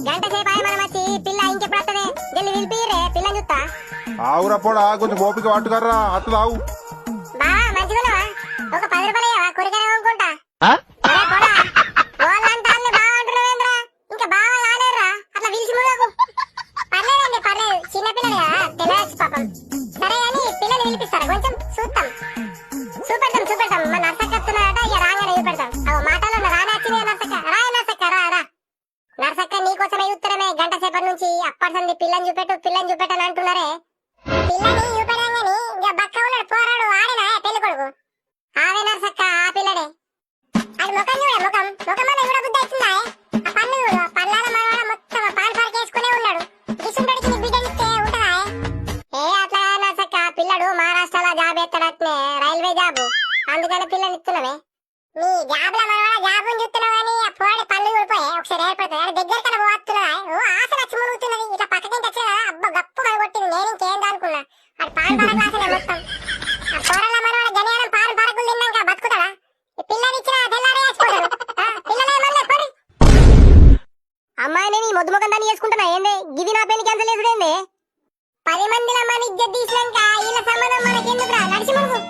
గంట సేపు అయ్యి మనం వచ్చి పిల్ల ఇంకెప్పుడు వస్తుంది జల్లి పిలిపిరే పిల్లని చూస్తా ఆవురా పోడా కొంచెం ఓపిక పట్టుకర్రా అత్త తావు బా మంచిగున్నావా ఒక 10 రూపాయలు ఇవ్వవా కూరగాయలు కొనుక్కుంటా అరే పోడా వాళ్ళంటాన్ని బాగుంటున్నావేంద్రా ఇంకా బాగా కానేర్రా అట్లా పిలిచి ముడకు పర్లేదండి పర్లేదు చిన్నపిల్లలు కదా తెలియచ్చు పాపం సరే అని పిల్లలు పిలిపిస్తారా కొంచెం చూస్తాం చూపెడతాం మా నర్సక్క వస్తున్నాడట ఇక రాగానే చూపెడతాం అవు మాటలో రానే వచ్చింది నర్సక్క రా నర్సక్క రా రా నర్సక్క నీకోసమే చూస్తున్నామే గంట సేపటి నుంచి అప్పటిసంది పిల్లని చూపెట్టని అంటున్నారే పిల్లని చూపెట్టగాని ఇక బక్క ఉన్నాడు పోరాడు ఆడేనా పెళ్లి కొడుకు ఆడే నర్సక్క ఆ పిల్లడే అది ముఖం చూడ ముఖం వల్ల కూడా బుద్ధి అవుతుందా ఆ పన్ను చూడు పన్నాల మనవాడ మొత్తం పాన్ పార్క్ వేసుకునే ఉన్నాడు కిసుంటడికి నీ బిడ్డ ఇస్తే ఉంటదా ఏ అట్లా నర్సక్క పిల్లడు మహారాష్ట్రలో జాబ్ ఎత్తాడట్నే రైల్వే జాబు అందుకని పిల్లని ఇస్తున్నావే నీ జాబ్ల మనవాడ జాబుని చూస్తున్నావు కానీ ఆ పోరాడి పన్ను ఊడిపోయి ఒకసారి ఏర్పడుతుంది అని దగ్గర కన్నా పోతున్నావా ఓ ఆశ నచ్చి మునుగుతున్నది ఇట్లా పక్కకి వచ్చిన కదా అబ్బా గప్పు కొట్టింది నేను ఇంకేం అనుకున్నా అది పాన్ పార్క్ క్లాసులే మొత్తం ఆ పోరాళ్ళ మనవాడ గనియానం పాన్ పార్కులు తిన్నాక బతుకుతాడా పిల్లని ఇచ్చిన తెల్లారే వేసిపోతాడు పిల్లలే మళ్ళీ పడి అమ్మాయిని మొద్దు ముఖం దాన్ని చేసుకుంటున్నా ఏంది గిది నా పెళ్లి క్యాన్సిల్ చేసుడేంది 10 మందిలో మన ఇజ్జత్ తీసినాక వీళ్ళ సంబంధం మనకెందుకురా నడిచి మునుగు